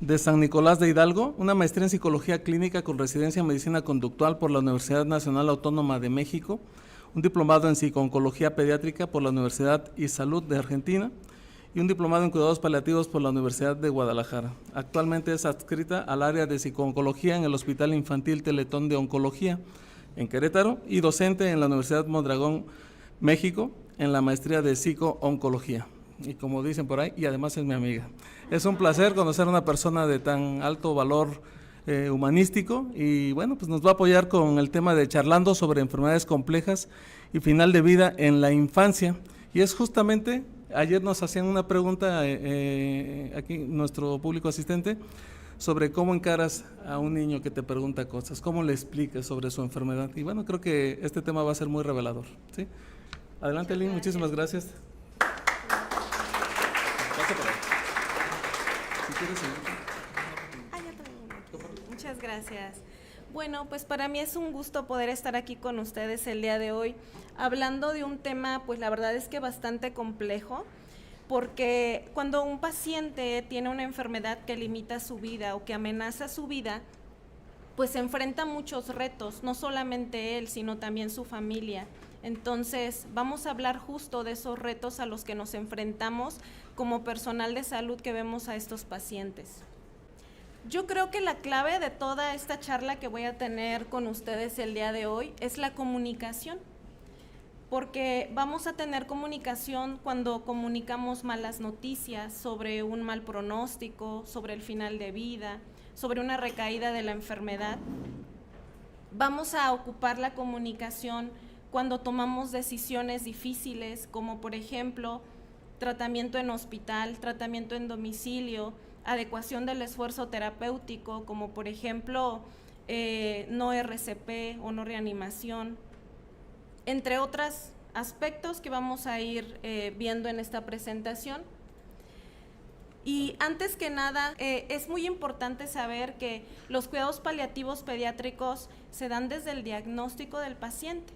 de San Nicolás de Hidalgo, una maestría en Psicología Clínica con residencia en Medicina Conductual por la Universidad Nacional Autónoma de México, un diplomado en Psico-Oncología Pediátrica por la Universidad y Salud de Argentina y un diplomado en Cuidados Paliativos por la Universidad de Guadalajara. Actualmente es adscrita al área de Psico-Oncología en el Hospital Infantil Teletón de Oncología en Querétaro y docente en la Universidad Mondragón, México, en la maestría de Psico-Oncología. Y como dicen por ahí, y además es mi amiga. Es un placer conocer a una persona de tan alto valor humanístico y bueno, pues nos va a apoyar con el tema de charlando sobre enfermedades complejas y final de vida en la infancia. Y es justamente, ayer nos hacían una pregunta aquí nuestro público asistente sobre cómo encaras a un niño que te pregunta cosas, cómo le explicas sobre su enfermedad. Y bueno, creo que este tema va a ser muy revelador, ¿sí? Adelante, Lynn, muchísimas gracias. Pasa por ahí. Si quieres seguir. Muchas gracias. Bueno, pues para mí es un gusto poder estar aquí con ustedes el día de hoy, hablando de un tema, pues la verdad es que bastante complejo, porque cuando un paciente tiene una enfermedad que limita su vida o que amenaza su vida, pues se enfrenta a muchos retos, no solamente él, sino también su familia. Entonces, vamos a hablar justo de esos retos a los que nos enfrentamos como personal de salud que vemos a estos pacientes. Yo creo que la clave de toda esta charla que voy a tener con ustedes el día de hoy es la comunicación, porque vamos a tener comunicación cuando comunicamos malas noticias sobre un mal pronóstico, sobre el final de vida, sobre una recaída de la enfermedad. Vamos a ocupar la comunicación cuando tomamos decisiones difíciles, como por ejemplo, tratamiento en hospital, tratamiento en domicilio, adecuación del esfuerzo terapéutico, como por ejemplo, no RCP o no reanimación, entre otros aspectos que vamos a ir viendo en esta presentación. Y antes que nada, es muy importante saber que los cuidados paliativos pediátricos se dan desde el diagnóstico del paciente.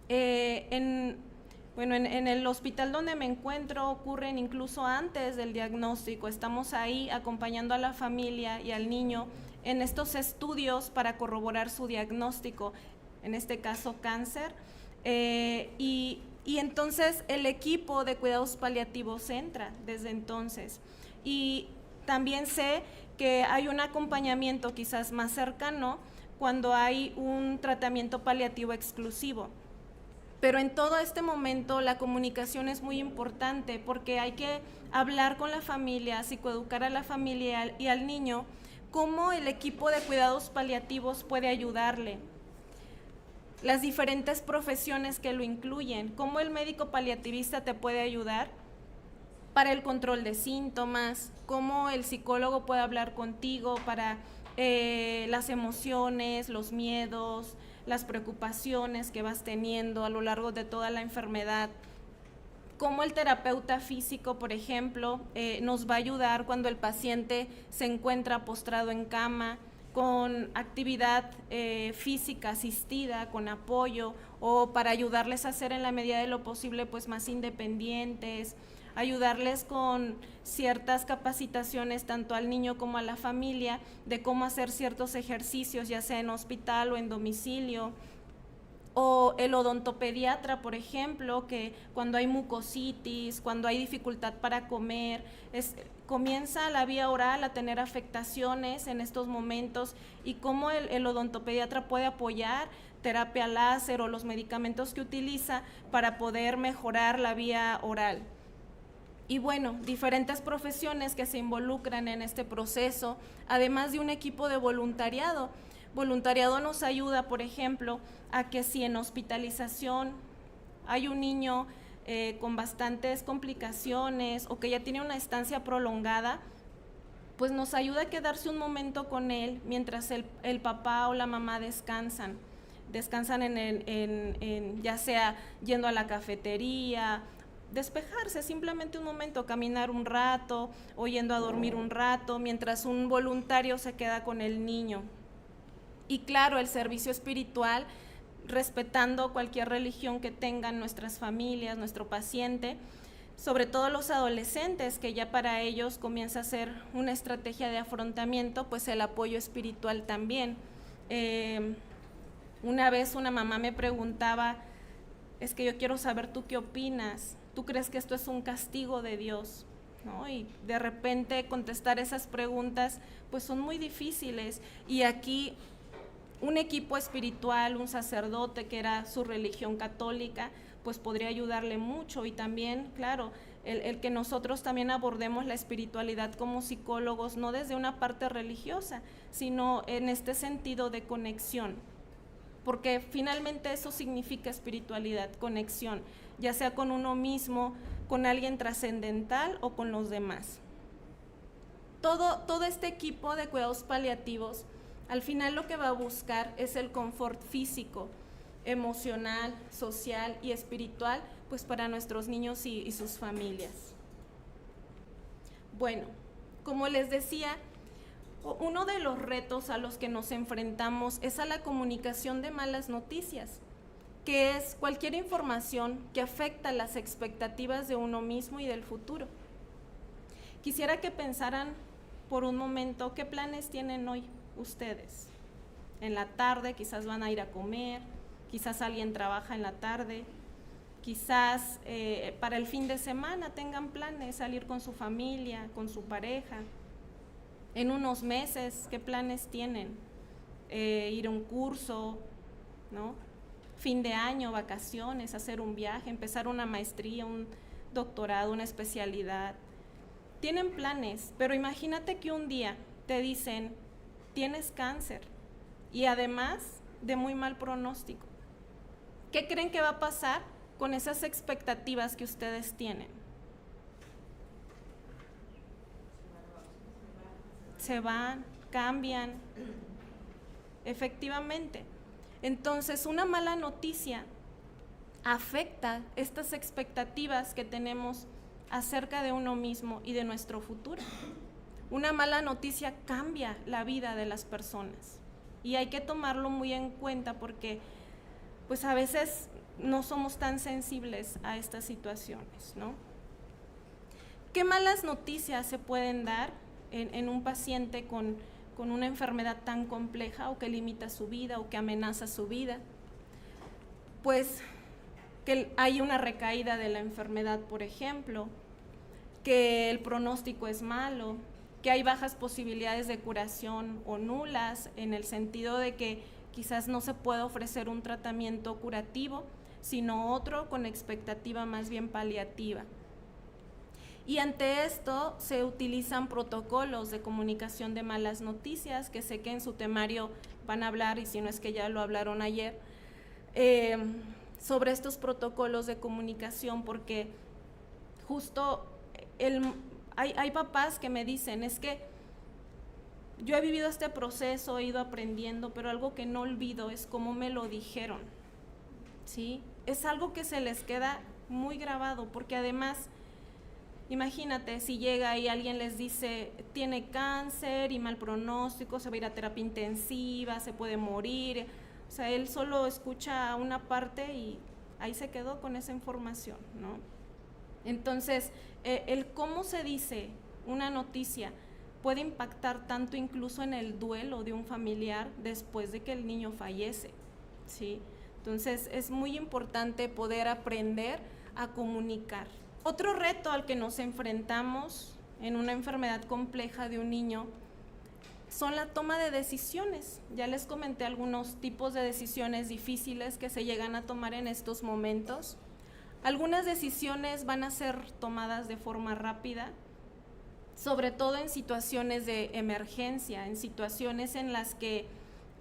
En el hospital donde me encuentro ocurren incluso antes del diagnóstico. Estamos ahí acompañando a la familia y al niño en estos estudios para corroborar su diagnóstico, en este caso cáncer, y entonces el equipo de cuidados paliativos entra desde entonces. Y también sé que hay un acompañamiento quizás más cercano cuando hay un tratamiento paliativo exclusivo. Pero en todo este momento la comunicación es muy importante porque hay que hablar con la familia, psicoeducar a la familia y al niño cómo el equipo de cuidados paliativos puede ayudarle. Las diferentes profesiones que lo incluyen, cómo el médico paliativista te puede ayudar para el control de síntomas, cómo el psicólogo puede hablar contigo para las emociones, los miedos, las preocupaciones que vas teniendo a lo largo de toda la enfermedad, cómo el terapeuta físico, por ejemplo, nos va a ayudar cuando el paciente se encuentra postrado en cama, con actividad física asistida, con apoyo, o para ayudarles a ser en la medida de lo posible pues más independientes, ayudarles con ciertas capacitaciones tanto al niño como a la familia de cómo hacer ciertos ejercicios, ya sea en hospital o en domicilio. O el odontopediatra, por ejemplo, que cuando hay mucositis, cuando hay dificultad para comer, comienza la vía oral a tener afectaciones en estos momentos, y cómo el odontopediatra puede apoyar terapia láser o los medicamentos que utiliza para poder mejorar la vía oral. Y bueno, diferentes profesiones que se involucran en este proceso, además de un equipo de voluntariado. Voluntariado nos ayuda, por ejemplo, a que si en hospitalización hay un niño con bastantes complicaciones o que ya tiene una estancia prolongada, pues nos ayuda a quedarse un momento con él mientras el papá o la mamá descansan ya sea yendo a la cafetería, despejarse simplemente un momento, caminar un rato o yendo a dormir un rato, mientras un voluntario se queda con el niño. Y claro, el servicio espiritual, respetando cualquier religión que tengan nuestras familias, nuestro paciente, sobre todo los adolescentes, que ya para ellos comienza a ser una estrategia de afrontamiento, pues el apoyo espiritual también. Una vez una mamá me preguntaba, es que yo quiero saber tú qué opinas, ¿tú crees que esto es un castigo de Dios? ¿No? Y de repente contestar esas preguntas pues son muy difíciles, y aquí un equipo espiritual, un sacerdote que era su religión católica, pues podría ayudarle mucho. Y también, claro, el que nosotros también abordemos la espiritualidad como psicólogos, no desde una parte religiosa, sino en este sentido de conexión, porque finalmente eso significa espiritualidad, conexión, ya sea con uno mismo, con alguien trascendental o con los demás. Todo este equipo de cuidados paliativos, al final lo que va a buscar es el confort físico, emocional, social y espiritual, pues para nuestros niños y sus familias. Bueno, como les decía, uno de los retos a los que nos enfrentamos es a la comunicación de malas noticias, que es cualquier información que afecta las expectativas de uno mismo y del futuro. Quisiera que pensaran por un momento qué planes tienen hoy ustedes. En la tarde quizás van a ir a comer, quizás alguien trabaja en la tarde, quizás para el fin de semana tengan planes, salir con su familia, con su pareja. En unos meses, ¿qué planes tienen? Ir a un curso, ¿no? Fin de año, vacaciones, hacer un viaje, empezar una maestría, un doctorado, una especialidad. Tienen planes, pero imagínate que un día te dicen, tienes cáncer, y además de muy mal pronóstico. ¿Qué creen que va a pasar con esas expectativas que ustedes tienen? Se van, cambian, efectivamente. Entonces, una mala noticia afecta estas expectativas que tenemos acerca de uno mismo y de nuestro futuro. Una mala noticia cambia la vida de las personas y hay que tomarlo muy en cuenta, porque pues a veces no somos tan sensibles a estas situaciones, ¿no? ¿Qué malas noticias se pueden dar en un paciente con una enfermedad tan compleja, o que limita su vida o que amenaza su vida? Pues que hay una recaída de la enfermedad, por ejemplo, que el pronóstico es malo, que hay bajas posibilidades de curación o nulas, en el sentido de que quizás no se puede ofrecer un tratamiento curativo, sino otro con expectativa más bien paliativa. Y ante esto se utilizan protocolos de comunicación de malas noticias, que sé que en su temario van a hablar, y si no es que ya lo hablaron ayer, sobre estos protocolos de comunicación, porque justo hay papás que me dicen, es que yo he vivido este proceso, he ido aprendiendo, pero algo que no olvido es cómo me lo dijeron, ¿sí? Es algo que se les queda muy grabado, porque además, imagínate, si llega y alguien les dice, tiene cáncer y mal pronóstico, se va a ir a terapia intensiva, se puede morir. O sea, él solo escucha una parte y ahí se quedó con esa información, ¿no? Entonces, el cómo se dice una noticia puede impactar tanto incluso en el duelo de un familiar después de que el niño fallece, ¿sí? Entonces, es muy importante poder aprender a comunicar. Otro reto al que nos enfrentamos en una enfermedad compleja de un niño son la toma de decisiones. Ya les comenté algunos tipos de decisiones difíciles que se llegan a tomar en estos momentos. Algunas decisiones van a ser tomadas de forma rápida, sobre todo en situaciones de emergencia, en situaciones en las que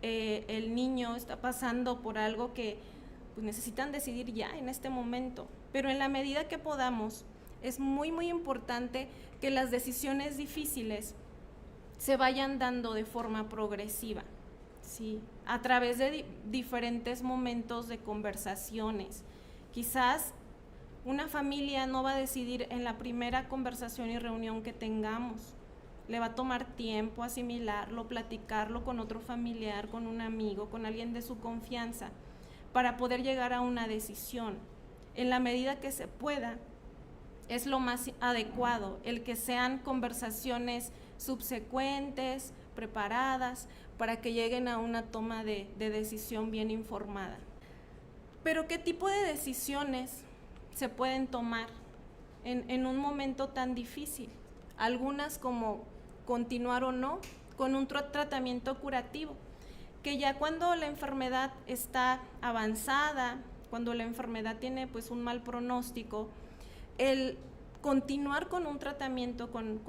el niño está pasando por algo que pues, necesitan decidir ya en este momento. Pero en la medida que podamos, es muy, muy importante que las decisiones difíciles se vayan dando de forma progresiva, ¿sí? A través de diferentes momentos de conversaciones. Quizás una familia no va a decidir en la primera conversación y reunión que tengamos. Le va a tomar tiempo asimilarlo, platicarlo con otro familiar, con un amigo, con alguien de su confianza, para poder llegar a una decisión. En la medida que se pueda, es lo más adecuado, el que sean conversaciones subsecuentes, preparadas, para que lleguen a una toma de decisión bien informada. Pero ¿qué tipo de decisiones se pueden tomar en un momento tan difícil? Algunas como continuar o no con un tratamiento curativo, que ya cuando la enfermedad está avanzada, cuando la enfermedad tiene pues un mal pronóstico, el continuar con un tratamiento con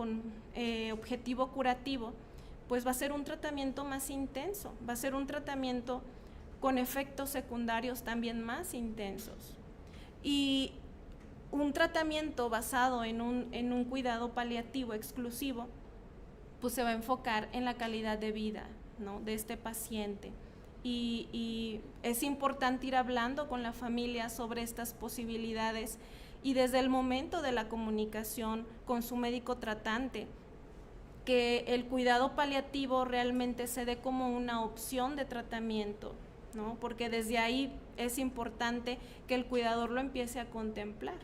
objetivo curativo, pues va a ser un tratamiento más intenso, va a ser un tratamiento con efectos secundarios también más intensos. Y un tratamiento basado en un cuidado paliativo exclusivo, pues se va a enfocar en la calidad de vida, ¿no?, de este paciente. Y es importante ir hablando con la familia sobre estas posibilidades y desde el momento de la comunicación con su médico tratante, que el cuidado paliativo realmente se dé como una opción de tratamiento, ¿no?, porque desde ahí es importante que el cuidador lo empiece a contemplar.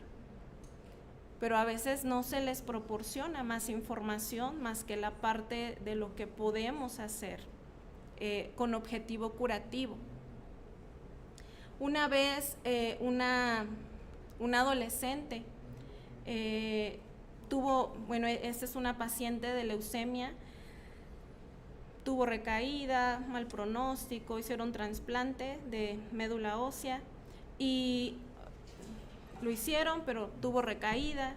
Pero a veces no se les proporciona más información más que la parte de lo que podemos hacer con objetivo curativo. Una vez una adolescente esta es una paciente de leucemia, tuvo recaída, mal pronóstico, hicieron trasplante de médula ósea y lo hicieron, pero tuvo recaída,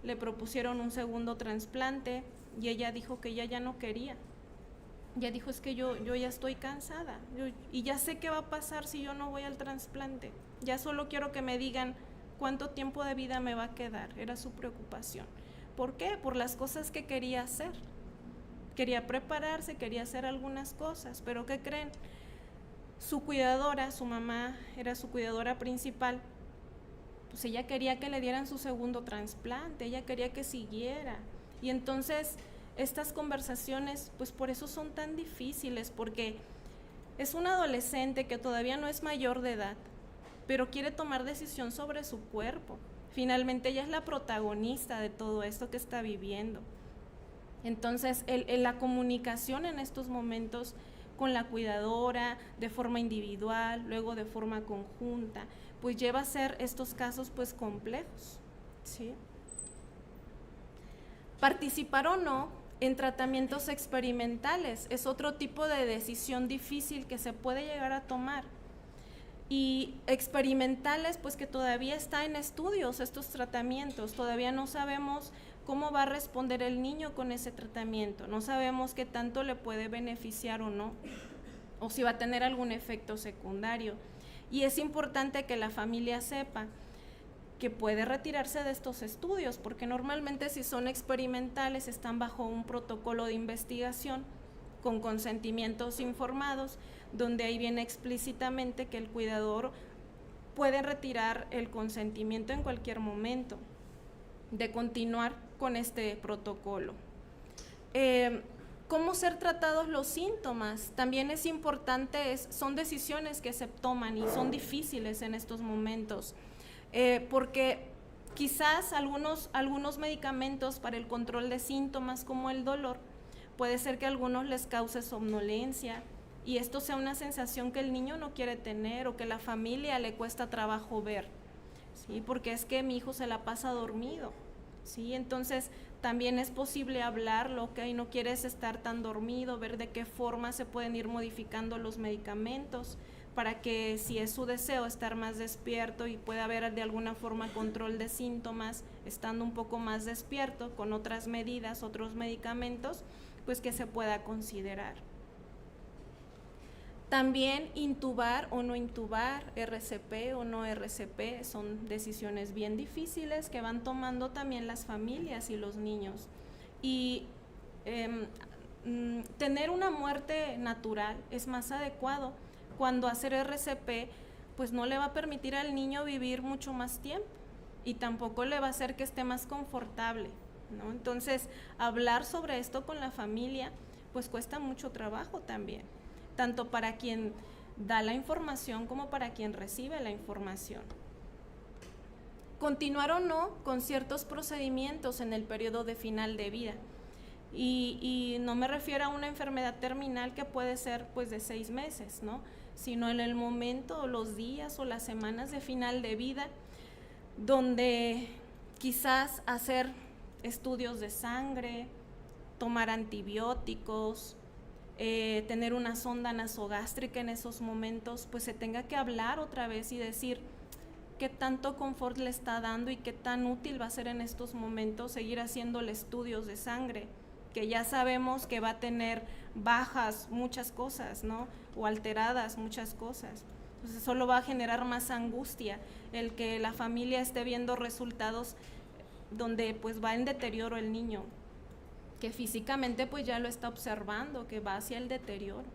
le propusieron un segundo trasplante y ella dijo que ella ya no quería. Ella dijo, es que yo ya estoy cansada y ya sé qué va a pasar si yo no voy al trasplante. Ya solo quiero que me digan cuánto tiempo de vida me va a quedar. Era su preocupación. ¿Por qué? Por las cosas que quería hacer. Quería prepararse, quería hacer algunas cosas, pero ¿qué creen? Su cuidadora, su mamá era su cuidadora principal, pues ella quería que le dieran su segundo trasplante, ella quería que siguiera. Y entonces estas conversaciones, pues por eso son tan difíciles, porque es una adolescente que todavía no es mayor de edad, pero quiere tomar decisión sobre su cuerpo. Finalmente ella es la protagonista de todo esto que está viviendo. Entonces la comunicación en estos momentos con la cuidadora, de forma individual, luego de forma conjunta, pues lleva a ser estos casos pues complejos, ¿sí? Participar o no en tratamientos experimentales es otro tipo de decisión difícil que se puede llegar a tomar. Y experimentales, pues que todavía está en estudios estos tratamientos, todavía no sabemos cómo va a responder el niño con ese tratamiento, no sabemos qué tanto le puede beneficiar o no, o si va a tener algún efecto secundario. Y es importante que la familia sepa que puede retirarse de estos estudios, porque normalmente si son experimentales están bajo un protocolo de investigación con consentimientos informados, donde ahí viene explícitamente que el cuidador puede retirar el consentimiento en cualquier momento de continuar con este protocolo. ¿Cómo ser tratados los síntomas? También es importante, son decisiones que se toman y son difíciles en estos momentos, porque quizás algunos medicamentos para el control de síntomas como el dolor, puede ser que a algunos les cause somnolencia y esto sea una sensación que el niño no quiere tener o que la familia le cuesta trabajo ver, ¿sí? Porque es que mi hijo se la pasa dormido, ¿sí? Entonces también es posible hablarlo, ¿ok? No quieres estar tan dormido, ver de qué forma se pueden ir modificando los medicamentos para que, si es su deseo, estar más despierto y pueda haber de alguna forma control de síntomas, estando un poco más despierto con otras medidas, otros medicamentos, pues que se pueda considerar. También intubar o no intubar, RCP o no RCP, son decisiones bien difíciles que van tomando también las familias y los niños. Y tener una muerte natural es más adecuado cuando hacer RCP pues no le va a permitir al niño vivir mucho más tiempo y tampoco le va a hacer que esté más confortable, ¿no? Entonces, hablar sobre esto con la familia pues cuesta mucho trabajo también, tanto para quien da la información como para quien recibe la información. continuar o no con ciertos procedimientos en el periodo de final de vida. Y no me refiero a una enfermedad terminal que puede ser pues de 6 meses, ¿no? Sino en el momento, los días o las semanas de final de vida, donde quizás hacer estudios de sangre, tomar antibióticos, tener una sonda nasogástrica en esos momentos, pues se tenga que hablar otra vez y decir qué tanto confort le está dando y qué tan útil va a ser en estos momentos seguir haciéndole estudios de sangre, que ya sabemos que va a tener bajas muchas cosas, ¿no? O alteradas muchas cosas. Entonces solo va a generar más angustia el que la familia esté viendo resultados donde pues va en deterioro el niño, que físicamente pues ya lo está observando, que va hacia el deterioro.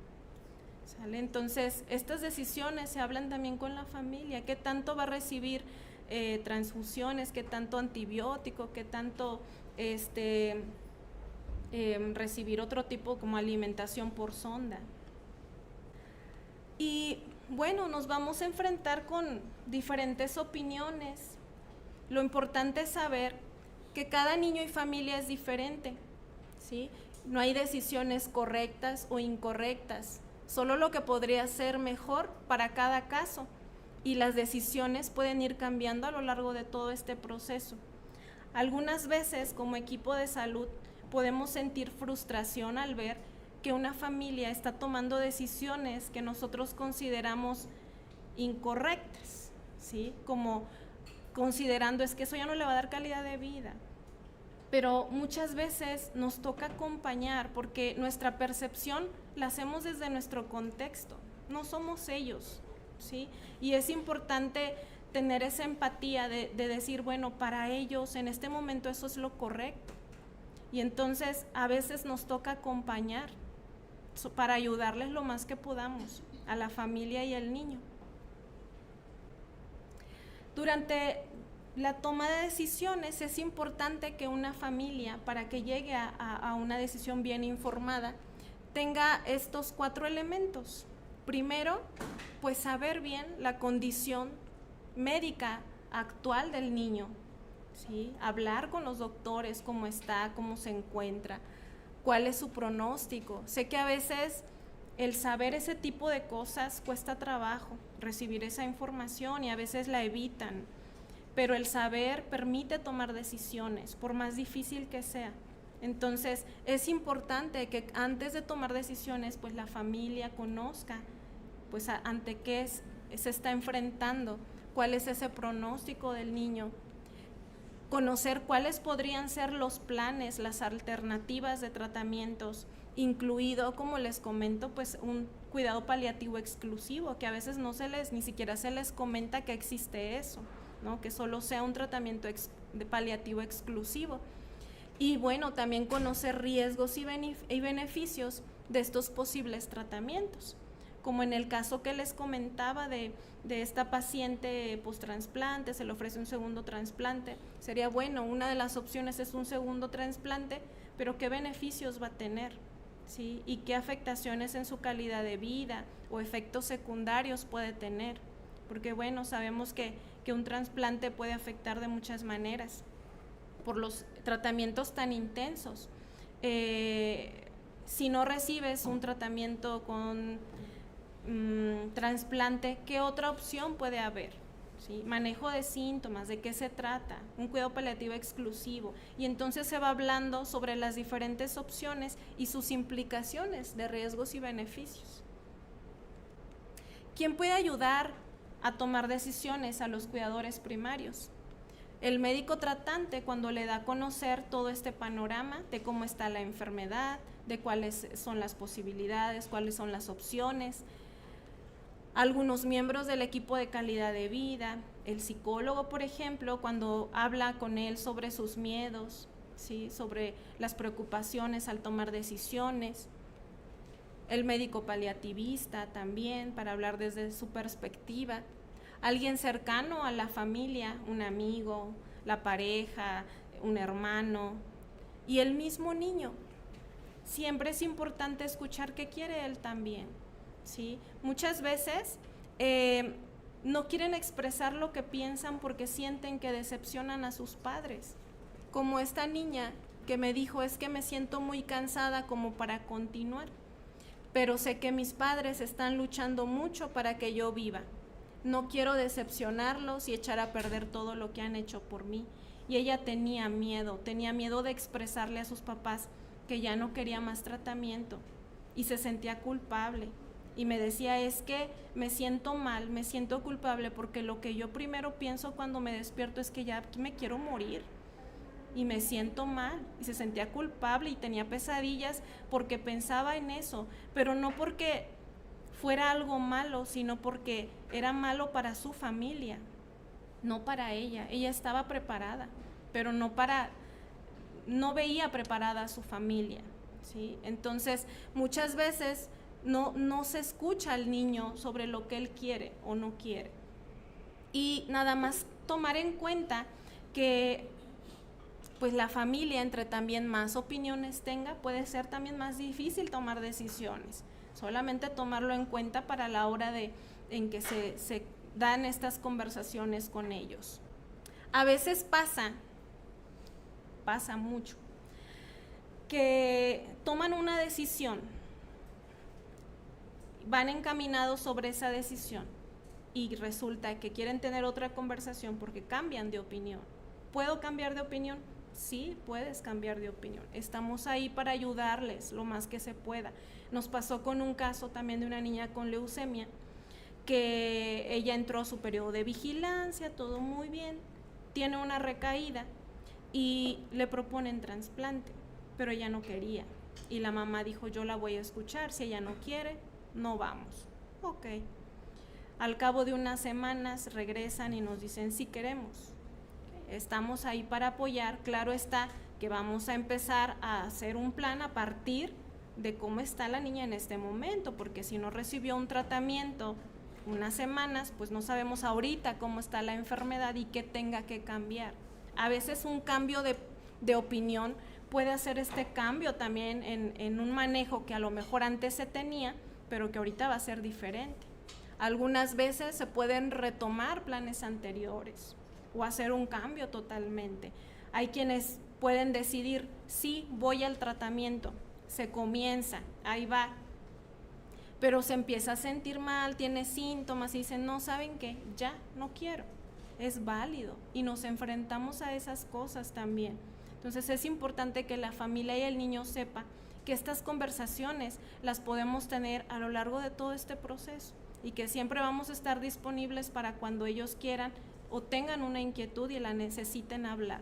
¿Sale? Entonces, estas decisiones se hablan también con la familia, qué tanto va a recibir transfusiones, qué tanto antibiótico, qué tanto recibir otro tipo como alimentación por sonda. Y bueno, nos vamos a enfrentar con diferentes opiniones. Lo importante es saber que cada niño y familia es diferente, ¿sí? No hay decisiones correctas o incorrectas, solo lo que podría ser mejor para cada caso, y las decisiones pueden ir cambiando a lo largo de todo este proceso. Algunas veces, como equipo de salud, podemos sentir frustración al ver que una familia está tomando decisiones que nosotros consideramos incorrectas, ¿sí? Como considerando es que eso ya no le va a dar calidad de vida. Pero muchas veces nos toca acompañar porque nuestra percepción la hacemos desde nuestro contexto, no somos ellos, ¿sí? Y es importante tener esa empatía de decir, bueno, para ellos en este momento eso es lo correcto. Y entonces a veces nos toca acompañar para ayudarles lo más que podamos a la familia y al niño. Durante la toma de decisiones es importante que una familia, para que llegue a una decisión bien informada, tenga estos 4 elementos. Primero, pues saber bien la condición médica actual del niño, ¿sí? Hablar con los doctores, cómo está, cómo se encuentra, cuál es su pronóstico. Sé que a veces el saber ese tipo de cosas cuesta trabajo, recibir esa información, y a veces la evitan, pero el saber permite tomar decisiones, por más difícil que sea. Entonces, es importante que antes de tomar decisiones, pues la familia conozca, pues ante qué se está enfrentando, cuál es ese pronóstico del niño, conocer cuáles podrían ser los planes, las alternativas de tratamientos, incluido, como les comento, pues un cuidado paliativo exclusivo, que a veces ni siquiera se les comenta que existe eso, ¿no? Que solo sea un tratamiento de paliativo exclusivo. Y bueno, también conocer riesgos y beneficios de estos posibles tratamientos, como en el caso que les comentaba de esta paciente post-trasplante, se le ofrece un segundo trasplante. Sería bueno, una de las opciones es un segundo trasplante, pero ¿qué beneficios va a tener? ¿Sí? Y qué afectaciones en su calidad de vida o efectos secundarios puede tener, porque bueno, sabemos que un trasplante puede afectar de muchas maneras por los tratamientos tan intensos. Si no recibes un tratamiento con trasplante, ¿qué otra opción puede haber? ¿Sí? Manejo de síntomas, ¿de qué se trata? Un cuidado paliativo exclusivo. Y entonces se va hablando sobre las diferentes opciones y sus implicaciones de riesgos y beneficios. ¿Quién puede ayudar a tomar decisiones a los cuidadores primarios? El médico tratante, cuando le da a conocer todo este panorama de cómo está la enfermedad, de cuáles son las posibilidades, cuáles son las opciones. Algunos miembros del equipo de calidad de vida, el psicólogo, por ejemplo, cuando habla con él sobre sus miedos, ¿sí? Sobre las preocupaciones al tomar decisiones. El médico paliativista también, para hablar desde su perspectiva. Alguien cercano a la familia, un amigo, la pareja, un hermano, y el mismo niño. Siempre es importante escuchar qué quiere él también, ¿sí? Muchas veces no quieren expresar lo que piensan porque sienten que decepcionan a sus padres. Como esta niña que me dijo, es que me siento muy cansada como para continuar, pero sé que mis padres están luchando mucho para que yo viva. No quiero decepcionarlos y echar a perder todo lo que han hecho por mí. Y ella tenía miedo de expresarle a sus papás que ya no quería más tratamiento y se sentía culpable. Y me decía, es que me siento mal, me siento culpable porque lo que yo primero pienso cuando me despierto es que ya me quiero morir y me siento mal. Y se sentía culpable y tenía pesadillas porque pensaba en eso, pero no porque fuera algo malo, sino porque era malo para su familia, no para ella. Ella estaba preparada, pero no veía preparada a su familia, ¿sí? Entonces, muchas veces no se escucha al niño sobre lo que él quiere o no quiere. Y nada más tomar en cuenta que pues la familia, entre también más opiniones tenga, puede ser también más difícil tomar decisiones. Solamente tomarlo en cuenta para la hora en que se dan estas conversaciones con ellos. A veces pasa mucho, que toman una decisión, van encaminados sobre esa decisión y resulta que quieren tener otra conversación porque cambian de opinión. ¿Puedo cambiar de opinión? Sí, puedes cambiar de opinión. Estamos ahí para ayudarles lo más que se pueda. Nos pasó con un caso también de una niña con leucemia, que ella entró a su periodo de vigilancia, todo muy bien, tiene una recaída y le proponen trasplante, pero ella no quería. Y la mamá dijo, yo la voy a escuchar, si ella no quiere, no vamos. Ok. Al cabo de unas semanas regresan y nos dicen, sí queremos. Estamos ahí para apoyar. Claro está que vamos a empezar a hacer un plan a partir de cómo está la niña en este momento, porque si no recibió un tratamiento unas semanas, pues no sabemos ahorita cómo está la enfermedad y qué tenga que cambiar. A veces un cambio de opinión puede hacer este cambio también en un manejo que a lo mejor antes se tenía, pero que ahorita va a ser diferente. Algunas veces se pueden retomar planes anteriores o hacer un cambio totalmente. Hay quienes pueden decidir, sí, voy al tratamiento, se comienza, ahí va, pero se empieza a sentir mal, tiene síntomas y dicen, no, ¿saben qué? Ya, no quiero. Es válido y nos enfrentamos a esas cosas también. Entonces es importante que la familia y el niño sepa que estas conversaciones las podemos tener a lo largo de todo este proceso y que siempre vamos a estar disponibles para cuando ellos quieran o tengan una inquietud y la necesiten hablar.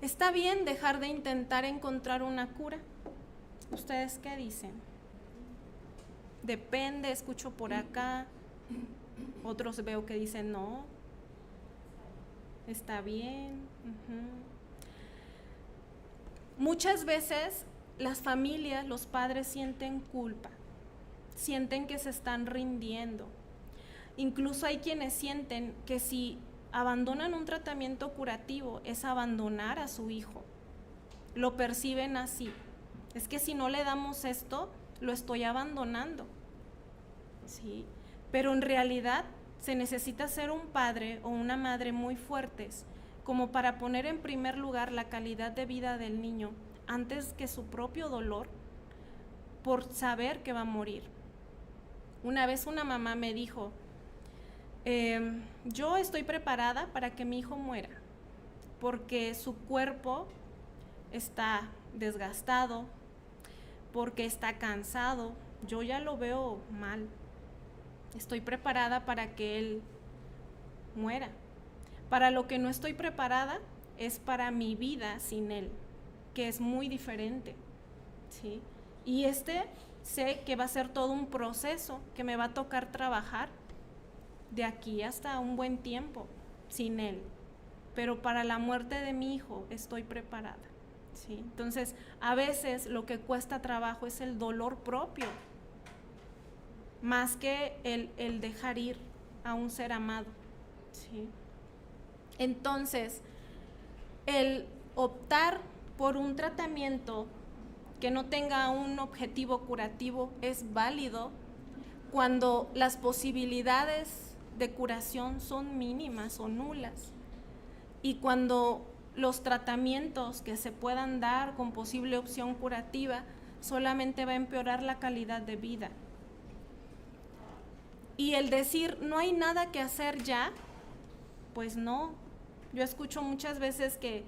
¿Está bien dejar de intentar encontrar una cura? ¿Ustedes qué dicen? Depende, escucho por acá, otros veo que dicen no, está bien. Muchas veces las familias, los padres sienten culpa, sienten que se están rindiendo. Incluso hay quienes sienten que si abandonan un tratamiento curativo es abandonar a su hijo. Lo perciben así. Es que si no le damos esto, lo estoy abandonando. ¿Sí? Pero en realidad se necesita ser un padre o una madre muy fuertes como para poner en primer lugar la calidad de vida del niño antes que su propio dolor por saber que va a morir. Una vez una mamá me dijo, yo estoy preparada para que mi hijo muera porque su cuerpo está desgastado, porque está cansado, yo ya lo veo mal. Estoy preparada para que él muera. Para lo que no estoy preparada es para mi vida sin él, que es muy diferente, ¿sí? Y sé que va a ser todo un proceso que me va a tocar trabajar de aquí hasta un buen tiempo sin él. Pero para la muerte de mi hijo estoy preparada, ¿sí? Entonces, a veces lo que cuesta trabajo es el dolor propio, más que el dejar ir a un ser amado, ¿sí? Entonces, el optar por un tratamiento que no tenga un objetivo curativo es válido cuando las posibilidades de curación son mínimas o nulas. Y cuando los tratamientos que se puedan dar con posible opción curativa solamente va a empeorar la calidad de vida. Y el decir no hay nada que hacer ya, pues no. Yo escucho muchas veces que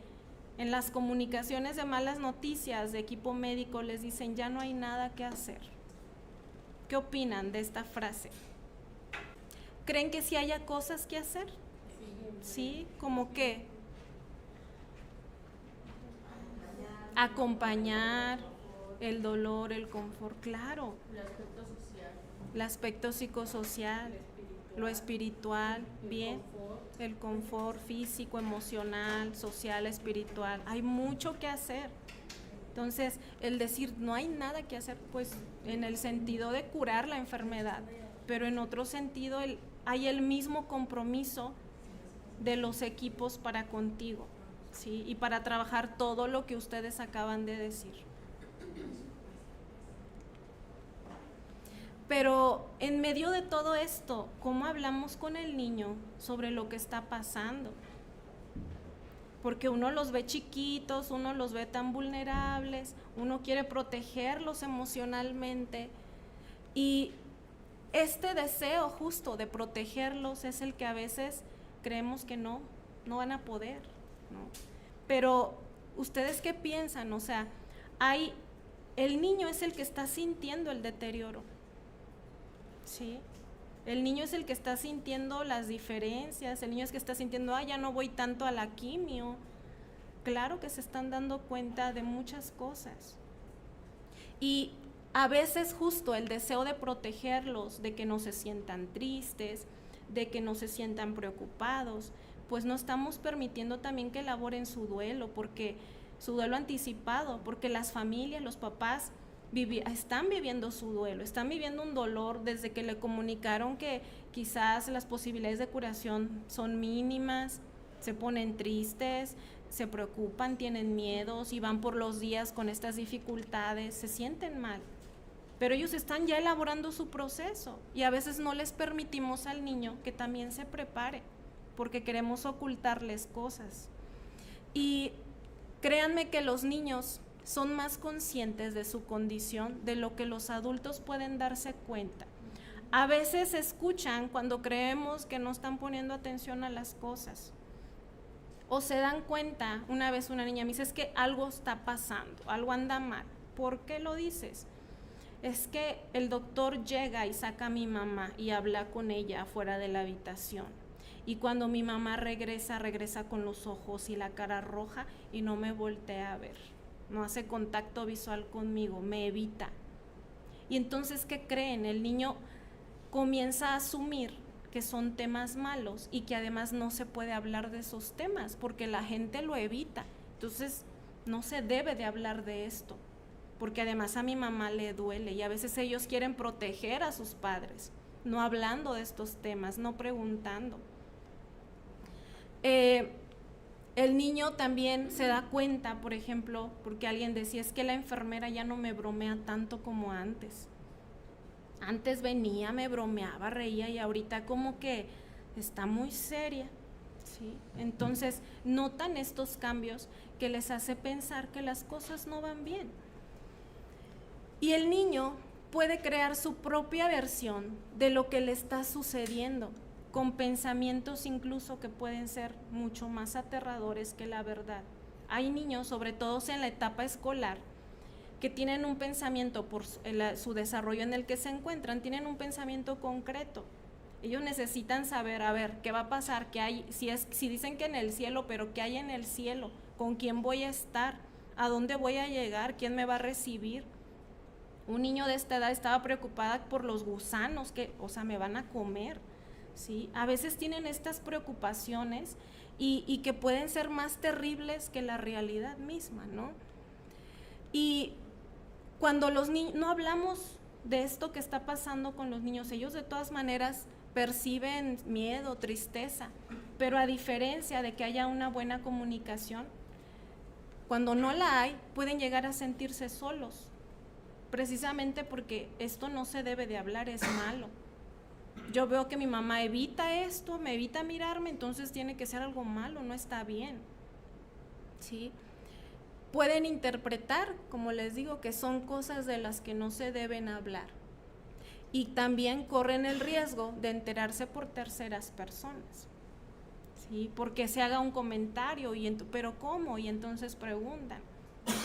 en las comunicaciones de malas noticias de equipo médico les dicen ya no hay nada que hacer. ¿Qué opinan de esta frase? ¿Creen que sí haya cosas que hacer? ¿Sí? ¿Cómo qué? Acompañar el dolor, el confort, claro. El aspecto psicosocial, lo espiritual, bien. El confort físico, emocional, social, espiritual. Hay mucho que hacer. Entonces, el decir no hay nada que hacer, pues en el sentido de curar la enfermedad, pero en otro sentido hay el mismo compromiso de los equipos para contigo, ¿sí? Y para trabajar todo lo que ustedes acaban de decir. Pero en medio de todo esto, ¿cómo hablamos con el niño sobre lo que está pasando? Porque uno los ve chiquitos, uno los ve tan vulnerables, uno quiere protegerlos emocionalmente y este deseo justo de protegerlos es el que a veces creemos que no van a poder, ¿no? Pero ¿ustedes qué piensan? O sea, el niño es el que está sintiendo el deterioro, ¿sí? El niño es el que está sintiendo las diferencias, el niño es el que está sintiendo, ya no voy tanto a la quimio. Claro que se están dando cuenta de muchas cosas. Y a veces justo el deseo de protegerlos, de que no se sientan tristes, de que no se sientan preocupados, pues no estamos permitiendo también que elaboren su duelo, porque su duelo anticipado, porque las familias, los papás están viviendo su duelo, están viviendo un dolor desde que le comunicaron que quizás las posibilidades de curación son mínimas, se ponen tristes, se preocupan, tienen miedos y van por los días con estas dificultades, se sienten mal. Pero ellos están ya elaborando su proceso y a veces no les permitimos al niño que también se prepare porque queremos ocultarles cosas. Y créanme que los niños son más conscientes de su condición de lo que los adultos pueden darse cuenta. A veces escuchan cuando creemos que no están poniendo atención a las cosas. O se dan cuenta, una vez una niña me dice, es que algo está pasando, algo anda mal. ¿Por qué lo dices? Es que el doctor llega y saca a mi mamá y habla con ella afuera de la habitación. Y cuando mi mamá regresa con los ojos y la cara roja y no me voltea a ver. No hace contacto visual conmigo, me evita. Y entonces, ¿qué creen? El niño comienza a asumir que son temas malos y que además no se puede hablar de esos temas porque la gente lo evita. Entonces, no se debe de hablar de esto, porque además a mi mamá le duele y a veces ellos quieren proteger a sus padres, no hablando de estos temas, no preguntando. El niño también se da cuenta, por ejemplo, porque alguien decía, es que la enfermera ya no me bromea tanto como antes. Antes venía, me bromeaba, reía y ahorita como que está muy seria, ¿sí? Entonces notan estos cambios que les hace pensar que las cosas no van bien. Y el niño puede crear su propia versión de lo que le está sucediendo, con pensamientos incluso que pueden ser mucho más aterradores que la verdad. Hay niños, sobre todo en la etapa escolar, que tienen un pensamiento por su desarrollo en el que se encuentran, tienen un pensamiento concreto. Ellos necesitan saber, a ver, ¿qué va a pasar? ¿Qué hay? Si dicen que en el cielo, pero ¿qué hay en el cielo? ¿Con quién voy a estar? ¿A dónde voy a llegar? ¿Quién me va a recibir? Un niño de esta edad estaba preocupada por los gusanos que, me van a comer, ¿sí? A veces tienen estas preocupaciones y que pueden ser más terribles que la realidad misma, ¿no? Y cuando los niños, no hablamos de esto que está pasando con los niños, ellos de todas maneras perciben miedo, tristeza, pero a diferencia de que haya una buena comunicación, cuando no la hay, pueden llegar a sentirse solos, precisamente porque esto no se debe de hablar, es malo. yo veo que mi mamá evita esto, me evita mirarme, entonces tiene que ser algo malo, no está bien. ¿Sí? Pueden interpretar, como les digo, que son cosas de las que no se deben hablar. Y también corren el riesgo de enterarse por terceras personas. ¿Sí? Porque se haga un comentario, pero ¿cómo? Y entonces preguntan.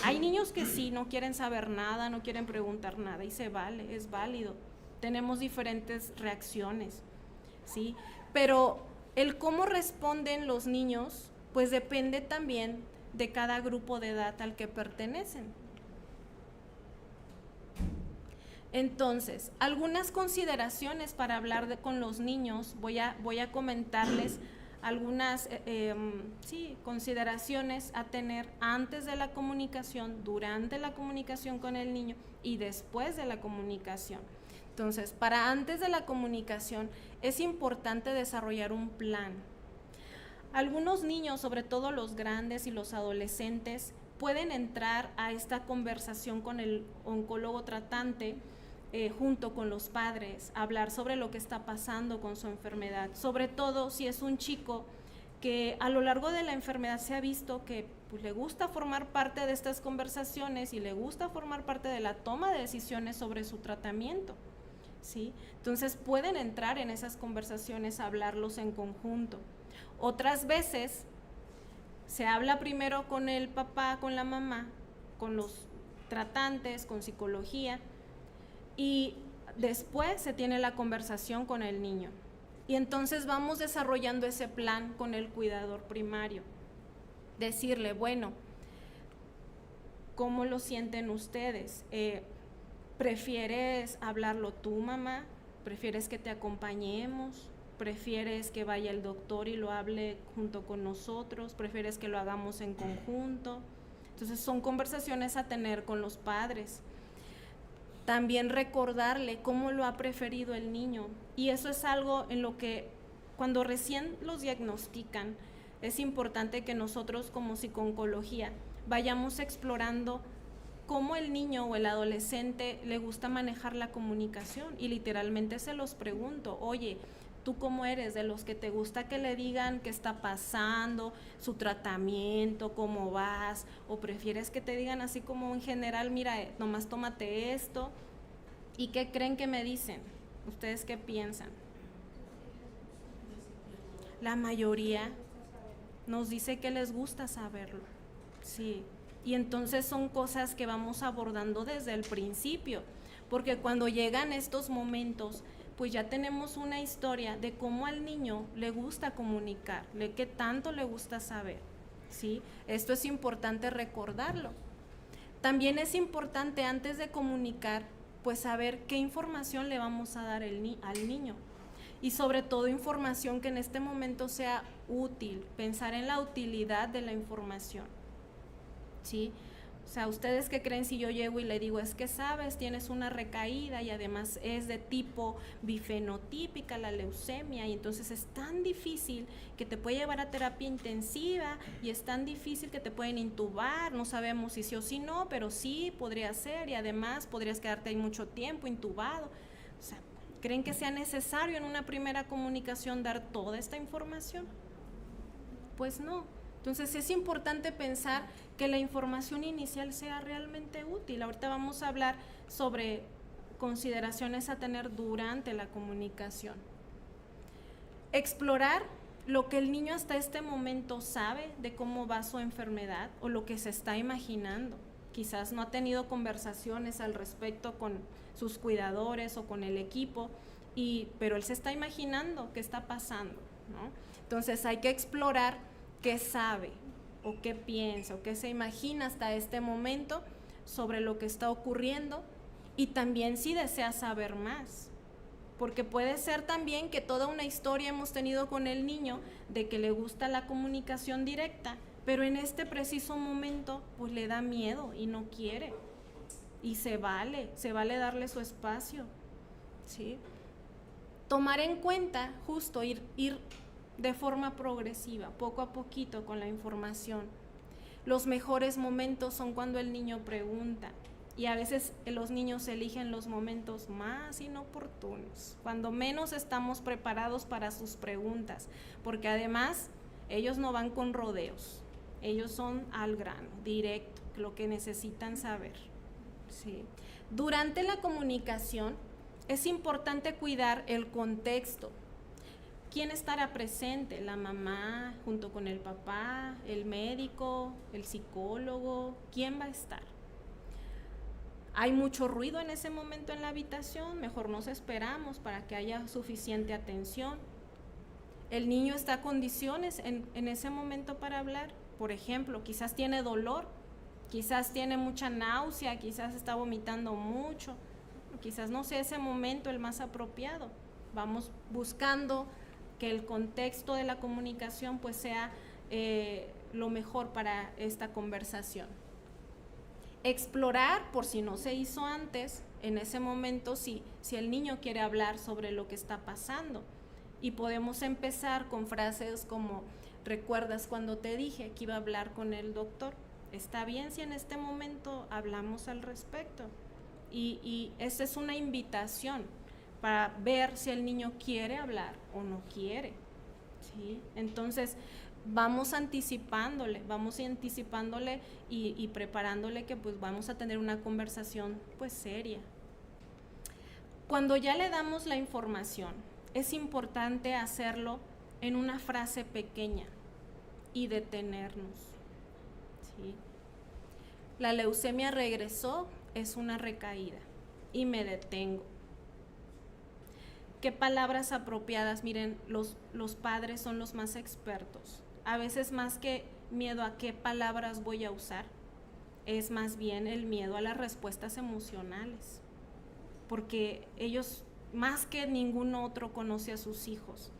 Hay niños que sí, no quieren saber nada, no quieren preguntar nada, y se vale, es válido. Tenemos diferentes reacciones, ¿sí? Pero el cómo responden los niños, pues depende también de cada grupo de edad al que pertenecen. Entonces, algunas consideraciones para hablar con los niños, voy a comentarles algunas consideraciones a tener antes de la comunicación, durante la comunicación con el niño y después de la comunicación. Entonces, para antes de la comunicación es importante desarrollar un plan. Algunos niños, sobre todo los grandes y los adolescentes, pueden entrar a esta conversación con el oncólogo tratante junto con los padres, hablar sobre lo que está pasando con su enfermedad, sobre todo si es un chico que a lo largo de la enfermedad se ha visto que pues, le gusta formar parte de estas conversaciones y le gusta formar parte de la toma de decisiones sobre su tratamiento, ¿sí? Entonces pueden entrar en esas conversaciones a hablarlos en conjunto. Otras veces se habla primero con el papá, con la mamá, con los tratantes, con psicología, y después se tiene la conversación con el niño. Y entonces vamos desarrollando ese plan con el cuidador primario. Decirle, bueno, ¿cómo lo sienten ustedes? ¿Prefieres hablarlo tú, mamá? ¿Prefieres que te acompañemos? ¿Prefieres que vaya el doctor y lo hable junto con nosotros? ¿Prefieres que lo hagamos en conjunto? Entonces son conversaciones a tener con los padres. También recordarle cómo lo ha preferido el niño. Y eso es algo en lo que cuando recién los diagnostican, es importante que nosotros como psicooncología vayamos explorando cómo el niño o el adolescente le gusta manejar la comunicación. Y literalmente se los pregunto, oye, ¿tú cómo eres? ¿De los que te gusta que le digan qué está pasando, su tratamiento, cómo vas? ¿O prefieres que te digan así como en general, mira, nomás tómate esto? ¿Y qué creen que me dicen? ¿Ustedes qué piensan? La mayoría nos dice que les gusta saberlo, sí. Y entonces son cosas que vamos abordando desde el principio, porque cuando llegan estos momentos, pues ya tenemos una historia de cómo al niño le gusta comunicar, de qué tanto le gusta saber, ¿sí? Esto es importante recordarlo. También es importante antes de comunicar, pues saber qué información le vamos a dar al niño. Y sobre todo información que en este momento sea útil, pensar en la utilidad de la información, ¿sí? O sea, ¿ustedes qué creen si yo llego y le digo, es que sabes, tienes una recaída y además es de tipo bifenotípica, la leucemia, y entonces es tan difícil que te puede llevar a terapia intensiva y es tan difícil que te pueden intubar, no sabemos si sí o si no, pero sí podría ser y además podrías quedarte ahí mucho tiempo intubado? O sea, ¿creen que sea necesario en una primera comunicación dar toda esta información? Pues no. Entonces es importante pensar que la información inicial sea realmente útil. Ahorita vamos a hablar sobre consideraciones a tener durante la comunicación. Explorar lo que el niño hasta este momento sabe de cómo va su enfermedad o lo que se está imaginando. Quizás no ha tenido conversaciones al respecto con sus cuidadores o con el equipo, pero él se está imaginando qué está pasando, ¿no? Entonces hay que explorar qué sabe o qué piensa o qué se imagina hasta este momento sobre lo que está ocurriendo y también si desea saber más, porque puede ser también que toda una historia hemos tenido con el niño de que le gusta la comunicación directa, pero en este preciso momento pues le da miedo y no quiere, y se vale darle su espacio, ¿sí? Tomar en cuenta justo ir de forma progresiva, poco a poquito con la información. Los mejores momentos son cuando el niño pregunta Y a veces los niños eligen los momentos más inoportunos, cuando menos estamos preparados para sus preguntas, porque además ellos no van con rodeos, ellos son al grano, directo, lo que necesitan saber. ¿Sí? Durante la comunicación es importante cuidar el contexto. ¿Quién estará presente? La mamá, junto con el papá, el médico, el psicólogo, ¿quién va a estar? Hay mucho ruido en ese momento en la habitación, mejor nos esperamos para que haya suficiente atención. El niño está en condiciones en ese momento para hablar. Por ejemplo, quizás tiene dolor, quizás tiene mucha náusea, quizás está vomitando mucho, quizás no sea ese momento el más apropiado. Vamos buscando que el contexto de la comunicación pues sea lo mejor para esta conversación. Explorar, por si no se hizo antes, en ese momento si el niño quiere hablar sobre lo que está pasando. Y podemos empezar con frases como: ¿recuerdas cuando te dije que iba a hablar con el doctor? ¿Está bien si en este momento hablamos al respecto? Y esa es una invitación para ver si el niño quiere hablar o no quiere, ¿sí? Entonces vamos anticipándole y preparándole que pues vamos a tener una conversación pues seria. Cuando ya le damos la información, es importante hacerlo en una frase pequeña y detenernos, ¿sí? La leucemia regresó, es una recaída y me detengo. ¿Qué palabras apropiadas? Miren, los padres son los más expertos. A veces más que miedo a qué palabras voy a usar, es más bien el miedo a las respuestas emocionales, porque ellos más que ningún otro conoce a sus hijos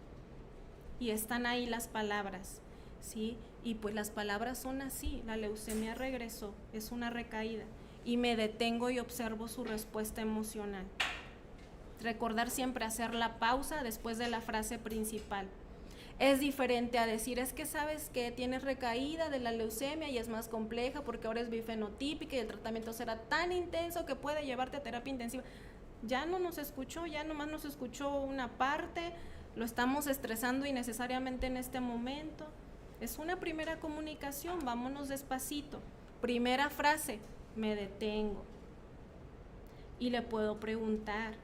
y están ahí las palabras, ¿sí? Y pues las palabras son así: la leucemia regresó, es una recaída, y me detengo y observo su respuesta emocional. Recordar siempre hacer la pausa después de la frase principal. Es diferente a decir: es que sabes que tienes recaída de la leucemia y es más compleja porque ahora es bifenotípica y el tratamiento será tan intenso que puede llevarte a terapia intensiva. Ya no nos escuchó, ya nomás nos escuchó una parte, lo estamos estresando innecesariamente en este momento. Es una primera comunicación, vámonos despacito. Primera frase: me detengo. Y le puedo preguntar: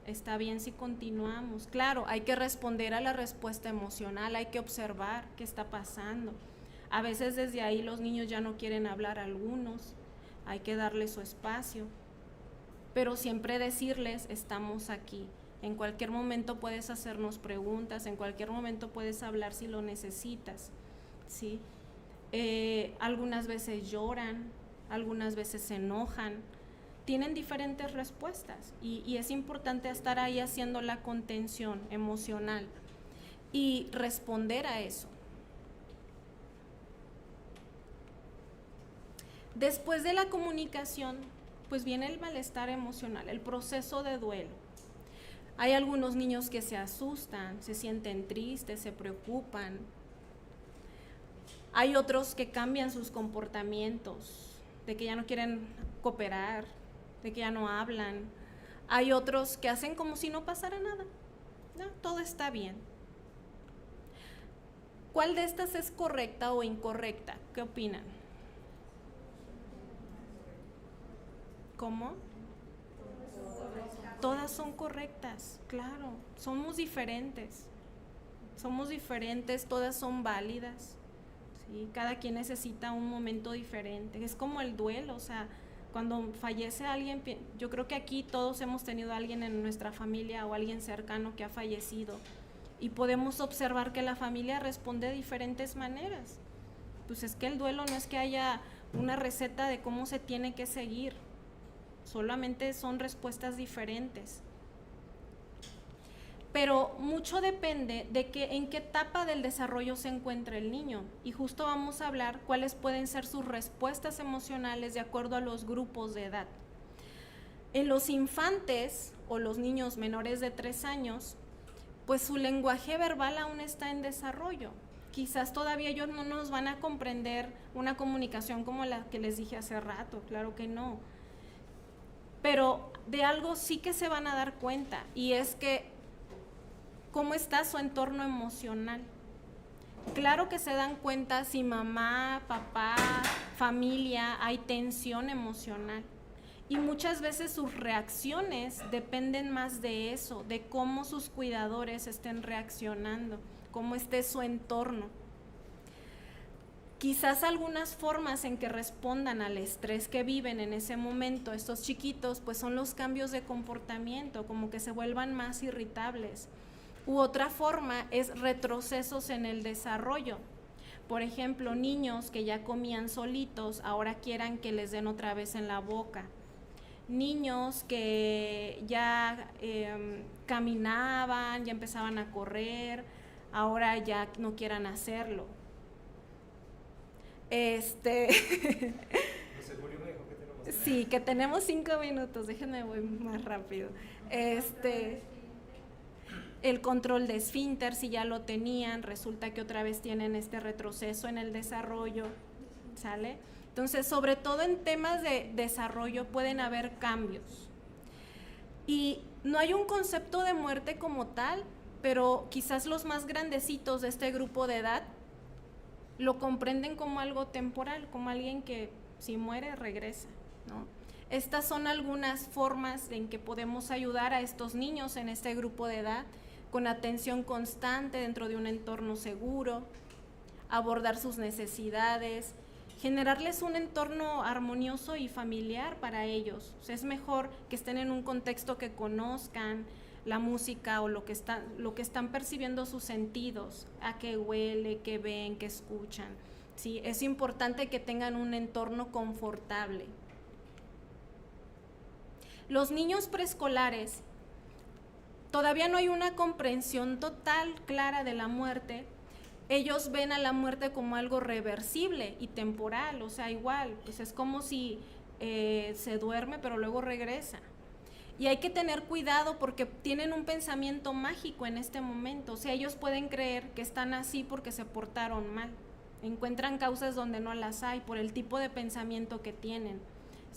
¿está bien si continuamos? Claro, hay que responder a la respuesta emocional, hay que observar qué está pasando. A veces desde ahí los niños ya no quieren hablar, algunos, hay que darles su espacio. Pero siempre decirles: estamos aquí. En cualquier momento puedes hacernos preguntas, en cualquier momento puedes hablar si lo necesitas, ¿sí? Algunas veces lloran, algunas veces se enojan, tienen diferentes respuestas y es importante estar ahí haciendo la contención emocional y responder a eso. Después de la comunicación, pues viene el malestar emocional, el proceso de duelo. Hay algunos niños que se asustan, se sienten tristes, se preocupan. Hay otros que cambian sus comportamientos, de que ya no quieren cooperar, de que ya no hablan. Hay otros que hacen como si no pasara nada. No, todo está bien. ¿Cuál de estas es correcta o incorrecta? ¿Qué opinan? ¿Cómo? Todas son correctas, claro. Somos diferentes, todas son válidas, ¿sí? Cada quien necesita un momento diferente. Es como el duelo, o sea, cuando fallece alguien, yo creo que aquí todos hemos tenido a alguien en nuestra familia o alguien cercano que ha fallecido y podemos observar que la familia responde de diferentes maneras. Pues es que el duelo no es que haya una receta de cómo se tiene que seguir, solamente son respuestas diferentes. Pero mucho depende de en qué etapa del desarrollo se encuentra el niño, y justo vamos a hablar cuáles pueden ser sus respuestas emocionales de acuerdo a los grupos de edad. En los infantes o los niños menores de 3 años, pues su lenguaje verbal aún está en desarrollo. Quizás todavía ellos no nos van a comprender una comunicación como la que les dije hace rato, claro que no. pero de algo sí que se van a dar cuenta, y es que cómo está su entorno emocional. Claro que se dan cuenta si mamá, papá, familia, hay tensión emocional. Y muchas veces sus reacciones dependen más de eso, de cómo sus cuidadores estén reaccionando, cómo esté su entorno. Quizás algunas formas en que respondan al estrés que viven en ese momento estos chiquitos, pues son los cambios de comportamiento, como que se vuelvan más irritables. U otra forma es retrocesos en el desarrollo. Por ejemplo, niños que ya comían solitos, ahora quieran que les den otra vez en la boca. Niños que ya caminaban, ya empezaban a correr, ahora ya no quieran hacerlo. Sí, que tenemos 5 minutos, déjenme voy más rápido. El control de esfínter, si ya lo tenían, resulta que otra vez tienen este retroceso en el desarrollo, ¿sale? Entonces, sobre todo en temas de desarrollo pueden haber cambios. Y no hay un concepto de muerte como tal, pero quizás los más grandecitos de este grupo de edad lo comprenden como algo temporal, como alguien que si muere regresa, ¿no? Estas son algunas formas en que podemos ayudar a estos niños en este grupo de edad, con atención constante dentro de un entorno seguro, abordar sus necesidades, generarles un entorno armonioso y familiar para ellos. O sea, es mejor que estén en un contexto que conozcan la música o lo que están percibiendo sus sentidos, a qué huele, qué ven, qué escuchan. ¿Sí? Es importante que tengan un entorno confortable. Los niños preescolares, todavía no hay una comprensión total, clara de la muerte. Ellos ven a la muerte como algo reversible y temporal, o sea, igual, pues es como si se duerme pero luego regresa. Y hay que tener cuidado porque tienen un pensamiento mágico en este momento, o sea, ellos pueden creer que están así porque se portaron mal, encuentran causas donde no las hay por el tipo de pensamiento que tienen.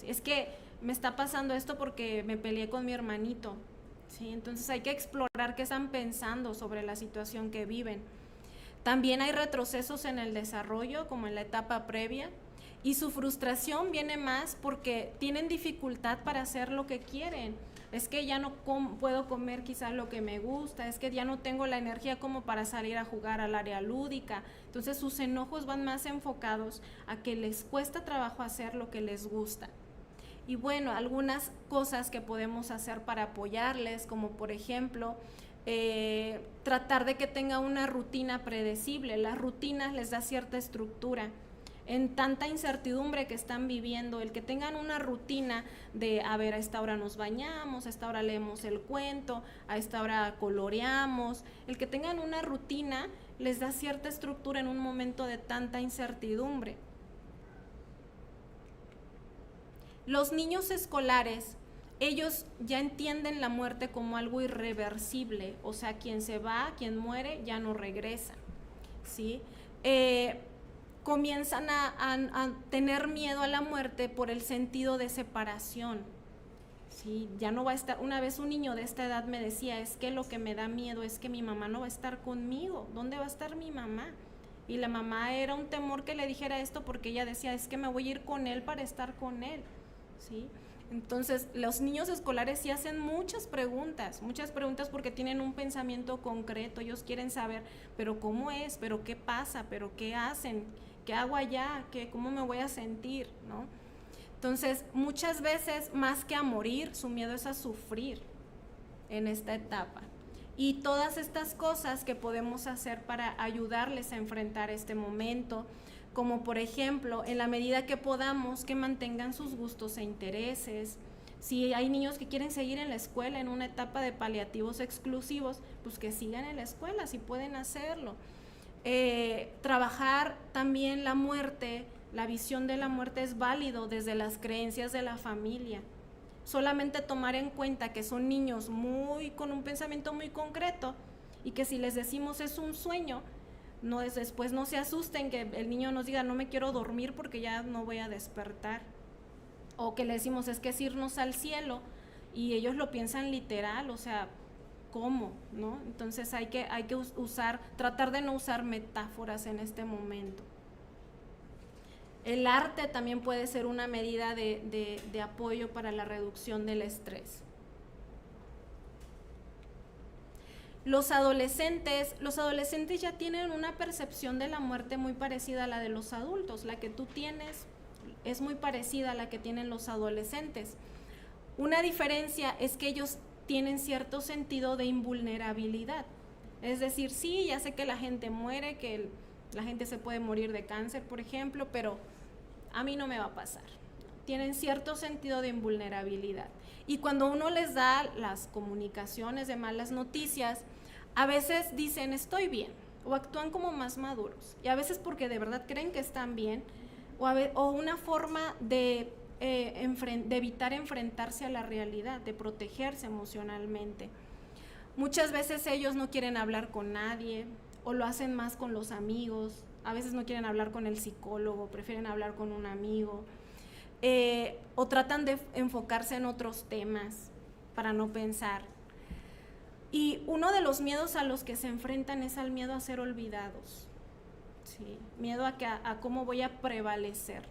Es que me está pasando esto porque me peleé con mi hermanito, ¿sí? Entonces hay que explorar qué están pensando sobre la situación que viven. También hay retrocesos en el desarrollo, como en la etapa previa, y su frustración viene más porque tienen dificultad para hacer lo que quieren. Es que ya no puedo comer quizás lo que me gusta, es que ya no tengo la energía como para salir a jugar al área lúdica. Entonces sus enojos van más enfocados a que les cuesta trabajo hacer lo que les gusta. Y bueno, algunas cosas que podemos hacer para apoyarles, como por ejemplo, tratar de que tenga una rutina predecible. Las rutinas les da cierta estructura. En tanta incertidumbre que están viviendo, el que tengan una rutina de, a ver, a esta hora nos bañamos, a esta hora leemos el cuento, a esta hora coloreamos, el que tengan una rutina les da cierta estructura en un momento de tanta incertidumbre. Los niños escolares, ellos ya entienden la muerte como algo irreversible, o sea, quien se va, quien muere, ya no regresa, ¿sí? Comienzan a tener miedo a la muerte por el sentido de separación, ¿sí? Ya no va a estar. Una vez un niño de esta edad me decía, es que lo que me da miedo es que mi mamá no va a estar conmigo, ¿dónde va a estar mi mamá? Y la mamá era un temor que le dijera esto porque ella decía, es que me voy a ir con él para estar con él, ¿sí? Entonces, los niños escolares sí hacen muchas preguntas porque tienen un pensamiento concreto, ellos quieren saber, pero ¿cómo es? ¿Pero qué pasa? ¿Pero qué hacen? ¿Qué hago allá? ¿Cómo me voy a sentir? ¿No? Entonces, muchas veces, más que a morir, su miedo es a sufrir en esta etapa. Y todas estas cosas que podemos hacer para ayudarles a enfrentar este momento, como por ejemplo, en la medida que podamos, que mantengan sus gustos e intereses. Si hay niños que quieren seguir en la escuela en una etapa de paliativos exclusivos, pues que sigan en la escuela, si pueden hacerlo. Trabajar también la muerte, la visión de la muerte es válido desde las creencias de la familia. Solamente tomar en cuenta que son niños con un pensamiento muy concreto y que si les decimos es un sueño, después no se asusten que el niño nos diga no me quiero dormir porque ya no voy a despertar. o que le decimos es que es irnos al cielo, y ellos lo piensan literal, o sea, ¿cómo? ¿No? Entonces hay que tratar de no usar metáforas en este momento. El arte también puede ser una medida de apoyo para la reducción del estrés. Los adolescentes ya tienen una percepción de la muerte muy parecida a la de los adultos. La que tú tienes es muy parecida a la que tienen los adolescentes. Una diferencia es que ellos tienen cierto sentido de invulnerabilidad. Es decir, sí, ya sé que la gente muere, que la gente se puede morir de cáncer, por ejemplo, pero a mí no me va a pasar. Tienen cierto sentido de invulnerabilidad. Y cuando uno les da las comunicaciones de malas noticias, a veces dicen estoy bien, o actúan como más maduros. Y a veces porque de verdad creen que están bien, o una forma de evitar enfrentarse a la realidad, de protegerse emocionalmente. Muchas veces ellos no quieren hablar con nadie, o lo hacen más con los amigos. A veces no quieren hablar con el psicólogo, prefieren hablar con un amigo, o tratan de enfocarse en otros temas para no pensar. Y uno de los miedos a los que se enfrentan es al miedo a ser olvidados, ¿sí? Miedo a cómo voy a prevalecer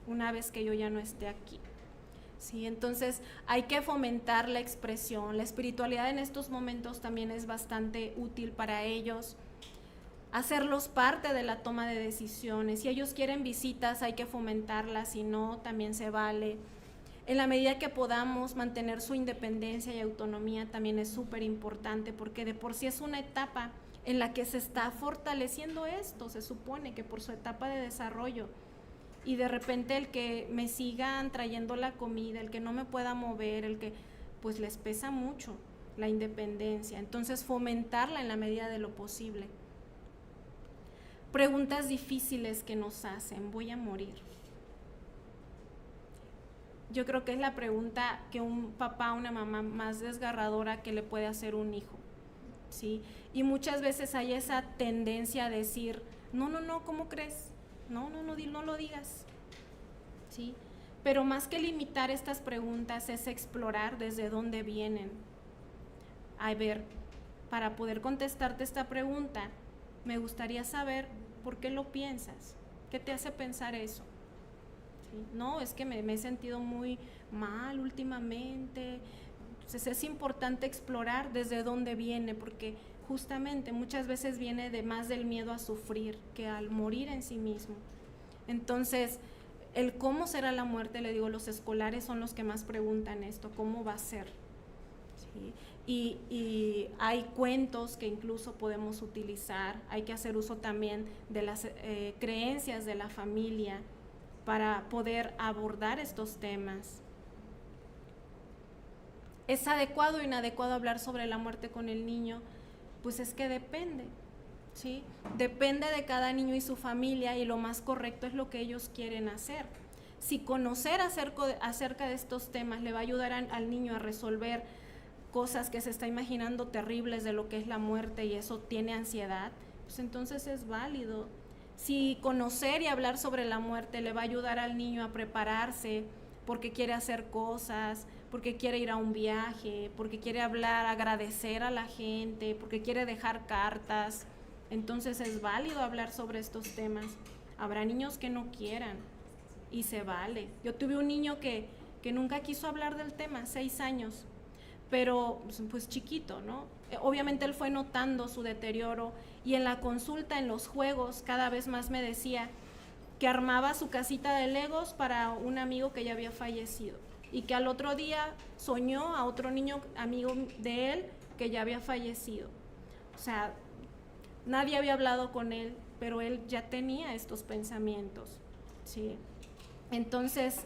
una vez que yo ya no esté aquí. Sí, entonces hay que fomentar la expresión. La espiritualidad en estos momentos también es bastante útil para ellos. Hacerlos parte de la toma de decisiones. Si ellos quieren visitas, hay que fomentarlas, si no, también se vale. En la medida que podamos mantener su independencia y autonomía también es súper importante, porque de por sí es una etapa en la que se está fortaleciendo esto, se supone que por su etapa de desarrollo. Y de repente el que me sigan trayendo la comida, el que no me pueda mover, el que pues les pesa mucho la independencia. Entonces fomentarla en la medida de lo posible. Preguntas difíciles que nos hacen, ¿voy a morir? Yo creo que es la pregunta que un papá, una mamá más desgarradora que le puede hacer un hijo, ¿sí? Y muchas veces hay esa tendencia a decir, no, ¿cómo crees? No lo digas, ¿sí? Pero más que limitar estas preguntas es explorar desde dónde vienen. A ver, para poder contestarte esta pregunta, me gustaría saber por qué lo piensas, qué te hace pensar eso. ¿Sí? No, es que me he sentido muy mal últimamente. Entonces es importante explorar desde dónde viene, porque justamente muchas veces viene de más del miedo a sufrir que al morir en sí mismo. Entonces, el cómo será la muerte, le digo, los escolares son los que más preguntan esto, ¿cómo va a ser? ¿Sí? Y hay cuentos que incluso podemos utilizar, hay que hacer uso también de las creencias de la familia para poder abordar estos temas. ¿Es adecuado o inadecuado hablar sobre la muerte con el niño? Pues es que depende, ¿sí? Depende de cada niño y su familia, y lo más correcto es lo que ellos quieren hacer. Si conocer acerca de estos temas le va a ayudar al niño a resolver cosas que se está imaginando terribles de lo que es la muerte y eso tiene ansiedad, pues entonces es válido. Si conocer y hablar sobre la muerte le va a ayudar al niño a prepararse porque quiere hacer cosas, porque quiere ir a un viaje, porque quiere hablar, agradecer a la gente, porque quiere dejar cartas, entonces es válido hablar sobre estos temas. Habrá niños que no quieran y se vale. Yo tuve un niño que nunca quiso hablar del tema, 6 años, pero pues chiquito, ¿no? Obviamente él fue notando su deterioro y en la consulta, en los juegos, cada vez más me decía que armaba su casita de Legos para un amigo que ya había fallecido y que al otro día soñó a otro niño amigo de él que ya había fallecido. O sea, nadie había hablado con él, pero él ya tenía estos pensamientos, ¿sí? Entonces,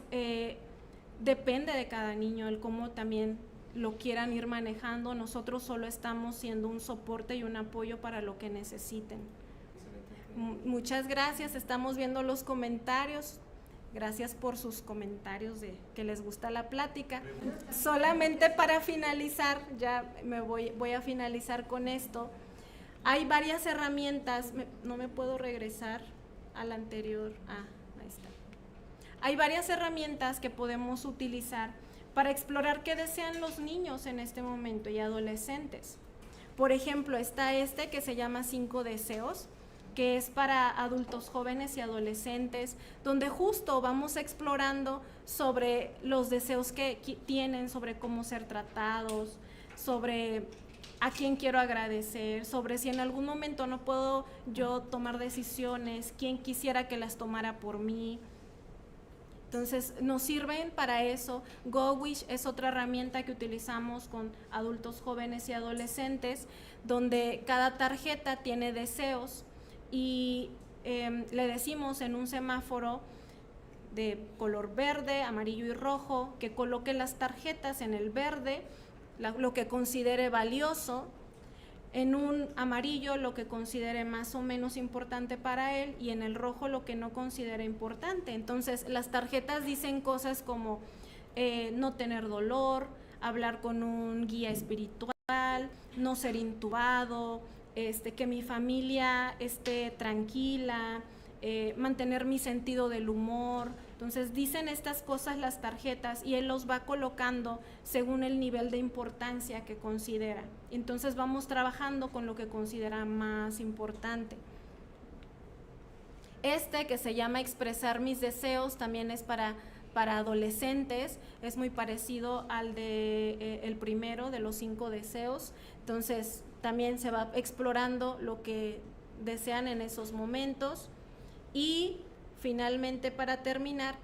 depende de cada niño el cómo también lo quieran ir manejando. Nosotros solo estamos siendo un soporte y un apoyo para lo que necesiten. Muchas gracias, estamos viendo los comentarios. Gracias por sus comentarios de que les gusta la plática. Solamente para finalizar, ya voy a finalizar con esto. Hay varias herramientas, no me puedo regresar al anterior. Ahí está. hay varias herramientas que podemos utilizar para explorar qué desean los niños en este momento y adolescentes. Por ejemplo, está este que se llama 5 deseos, que es para adultos jóvenes y adolescentes, donde justo vamos explorando sobre los deseos que tienen, sobre cómo ser tratados, sobre a quién quiero agradecer, sobre si en algún momento no puedo yo tomar decisiones, quién quisiera que las tomara por mí. Entonces, nos sirven para eso. GoWish es otra herramienta que utilizamos con adultos jóvenes y adolescentes, donde cada tarjeta tiene deseos y le decimos en un semáforo de color verde, amarillo y rojo que coloque las tarjetas en el verde, lo que considere valioso, en un amarillo lo que considere más o menos importante para él y en el rojo lo que no considere importante. Entonces las tarjetas dicen cosas como no tener dolor, hablar con un guía espiritual, no ser intubado, que mi familia esté tranquila, mantener mi sentido del humor. Entonces dicen estas cosas las tarjetas y él los va colocando según el nivel de importancia que considera. Entonces vamos trabajando con lo que considera más importante. Este que se llama expresar mis deseos también es para adolescentes, es muy parecido al de el primero de los 5 deseos. Entonces también se va explorando lo que desean en esos momentos. Y finalmente, para terminar,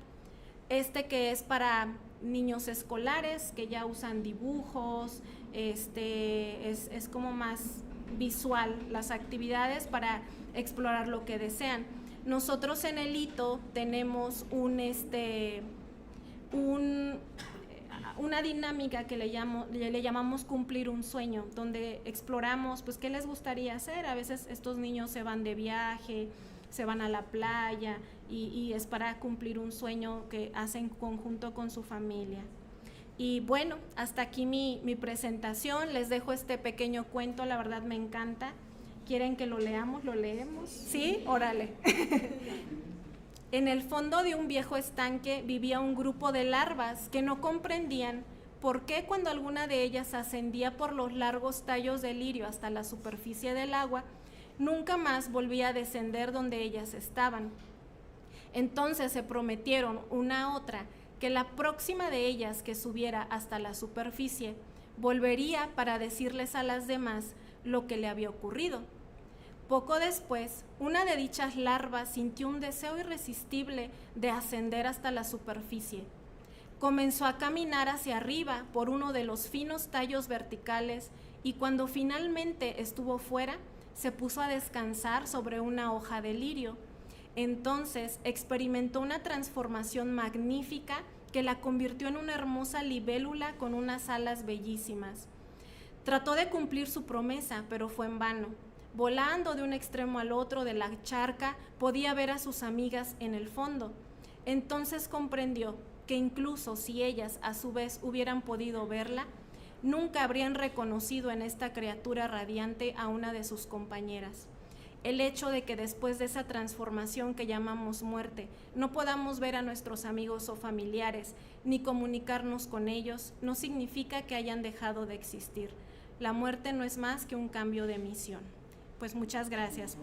este que es para niños escolares que ya usan dibujos, es como más visual las actividades para explorar lo que desean. Nosotros en el hito tenemos una dinámica que le llamamos cumplir un sueño, donde exploramos pues qué les gustaría hacer. A veces estos niños se van de viaje, se van a la playa y es para cumplir un sueño que hacen en conjunto con su familia. Y bueno, hasta aquí mi presentación. Les dejo este pequeño cuento, la verdad me encanta. ¿Quieren que lo leamos? ¿Lo leemos? ¿Sí? Órale. En el fondo de un viejo estanque vivía un grupo de larvas que no comprendían por qué cuando alguna de ellas ascendía por los largos tallos de lirio hasta la superficie del agua, nunca más volvía a descender donde ellas estaban. Entonces se prometieron una a otra que la próxima de ellas que subiera hasta la superficie volvería para decirles a las demás lo que le había ocurrido. Poco después, una de dichas larvas sintió un deseo irresistible de ascender hasta la superficie. Comenzó a caminar hacia arriba por uno de los finos tallos verticales y cuando finalmente estuvo fuera, se puso a descansar sobre una hoja de lirio. Entonces experimentó una transformación magnífica que la convirtió en una hermosa libélula con unas alas bellísimas. Trató de cumplir su promesa, pero fue en vano. Volando de un extremo al otro de la charca, podía ver a sus amigas en el fondo. Entonces comprendió que incluso si ellas a su vez hubieran podido verla, nunca habrían reconocido en esta criatura radiante a una de sus compañeras. El hecho de que después de esa transformación que llamamos muerte, no podamos ver a nuestros amigos o familiares, ni comunicarnos con ellos, no significa que hayan dejado de existir. La muerte no es más que un cambio de misión. Pues muchas gracias.